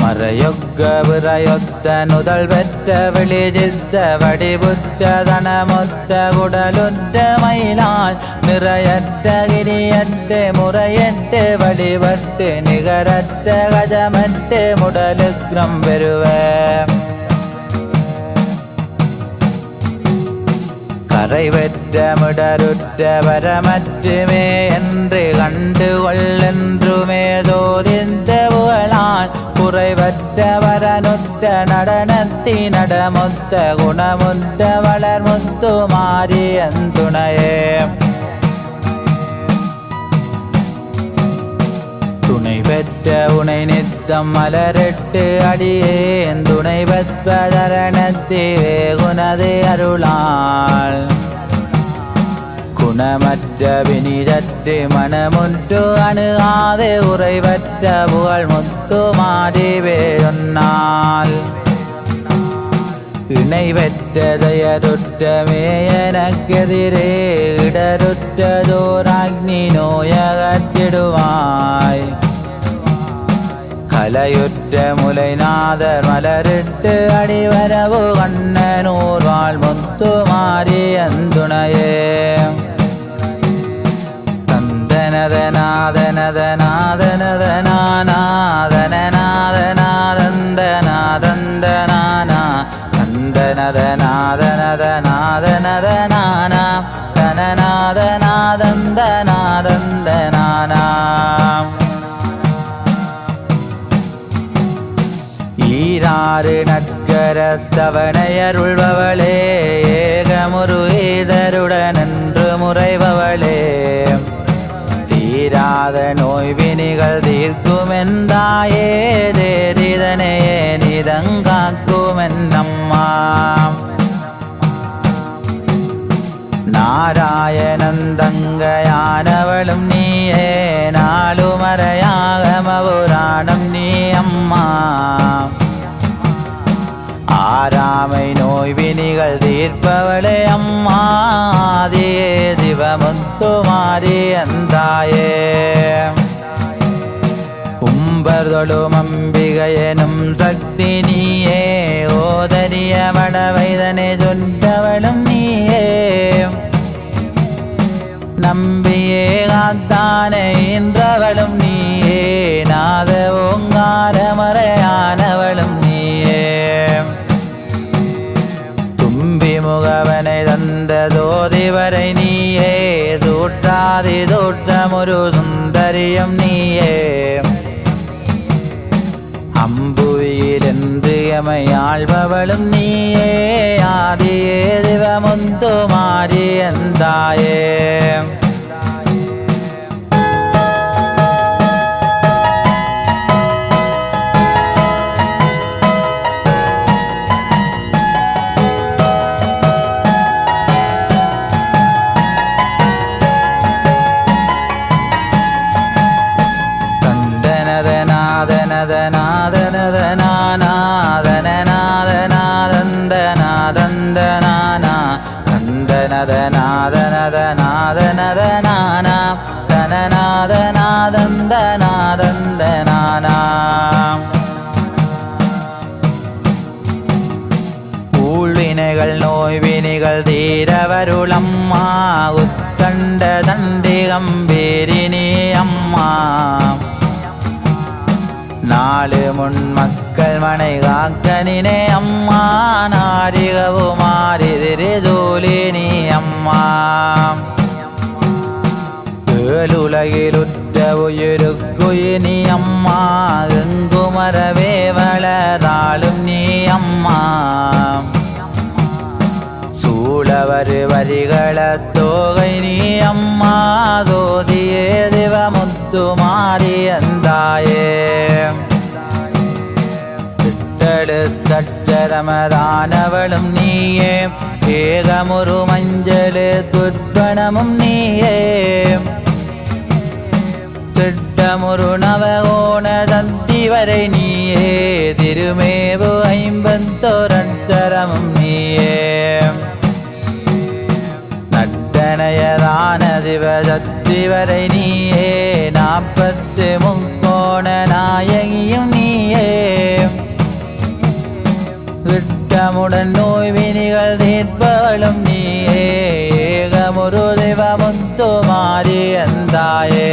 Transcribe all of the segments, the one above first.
மறையொக்க விரையொத்த நுதல் பெற்ற விழிதித்த வடிபுற்ற தனமொத்த குடலுற்ற மயிலால் நிறையற்ற கிரியற்ற முறையற்ற வடிவற்று நிகரற்ற கஜமற்ற முடலுக்ரம் பெறுவ கரைவற்ற மிடருற்ற வரமற்றுமே என்று கண்டுகொள்ளென்றுமே தோதிந்த புகழான் குறைவற்ற வரனுற்ற நடனத்தி நடமுத்த குணமுற்ற வளர்முத்து மாரியன் துணையே துணை பெற்ற உனை நித்தம் மலரிட்டு அடியேன் துணை பெற்றதரணத்தி வேகுனது அருளால் குணமற்ற வினிதற்று மனமுற்று அணுகாது உறைவற்ற புகழ் முத்து மாறிவே சொன்னால் இணை பெற்ற தயருற்ற மேயனக்கெதிரே இடருற்றதோராக்னி நோயகற்றிடுவாய் கலையுற்ற முலைநாதர் மலரிட்டு அடிவரவு கண்ணனூர் வாழ் முத்து மாரியன் துணையே ஈராறு நற்கரத்தவனையருள்பவளே ஏகமுரு ஈதருடன் என்று முறைபவளே தீராத நோய்வினிகள் தீர்க்குமென்றாயே தேரிதனையே நிதங்காக்குமென்னம்மா நாராயணந்தங்கையானவளும் நீயே நாளுமறையாகமபுராணம் நீ அம்மா ஆராமை நோய்வினிகள் தீர்ப்பவளே அம்மா ஆதியே சிவமுத்து மாரியந்தாயே உம்பர்தொழும் அம்பிகையெனும் சக்தி நீயே ஓதரிய வடவைதனை சொன்னவளும் நீயே நம்பியே காத்தானே என்றவளும் நீயே நாத ஓங்கார மறையானவளும் நீயே தும்பி முகவனை தந்த தோதிவரை நீயே தோற்றாதி தோற்றமொரு சுந்தரியம் நீயே அம்புவியில் என்று எமையாழ்பவளும் நீயே ஆதியே சிவமுத்து மாரியன் தாயே ஊழ்வினைகள் நோய்வினைகள் தீரவருளம்மா உத்தண்ட தண்டிகம்பேரினி அம்மா நாலு முன் மக்கள் மனை காக்கனினே அம்மா நாரிகவு மாறிதிரி ஜோலினி அம்மா ஏழுலகிலுற்ற உயிருக்குயினி அம்மா எங்குமரவே வளராளும் நீ அம்மா சூழவரு வரிகள தோகை நீ அம்மா ஜோதியே சிவமுத்து மாரியந்தாயே தட்டரமதானவளும் நீயே ஏகமுரு மஞ்சளு துர்பணமும் நீயே ஞான சிவசக்தி வரை நீயே 40 முக்கோண நாயகியும் நீயே திட்டமுடன் நோய் வினிகள் தீர்ப்பவளும் நீயே ஏகமுரு சிவமுத்து மாறி எந்தாயே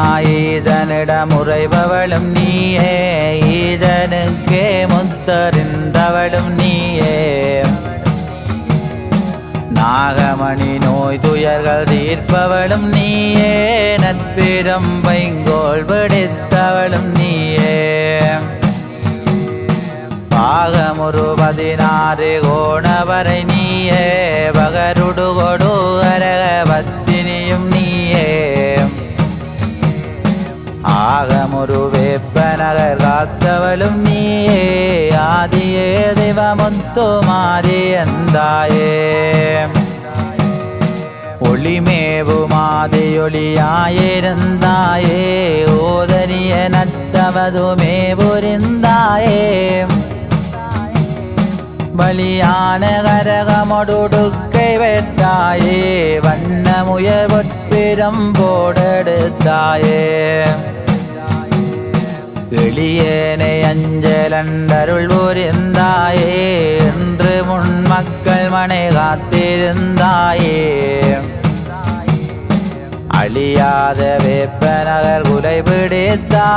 ஏகமாயிதனிடம் உறைபவளும் நீயே ஈதனுக்கே முத்தறிந்தவளும் நீயே நாகமணி நோய் துயர்கள் தீர்ப்பவளும் நீயே நட்பிடம் வைங்கோல் பிடித்தவளும் நீயே பாகமுரு 16 கோணவரை நீயே பகருடு கொடு அரக பத்தினியும் நீயே ஆகமுரு வேப்பநகர் காத்தவளும் நீயே ஆதியே சிவமுத்து மாறி எந்தாயே ஒளிமேவுமாதியொளியாயிருந்தாயே ஓதனிய நத்தவதுமே புரிந்தாயே பலியான கரகமொடுக்கை வெட்டாயே வண்ணமுயர் பொற்பிரம் போடெடுத்தாயே எளியேனை அஞ்சலண்டருள் புரிந்தாயே என்று முன் மக்கள் மனை காத்திருந்தாயே அழியாத வேப்பநகர் குலை பிடித்தாய்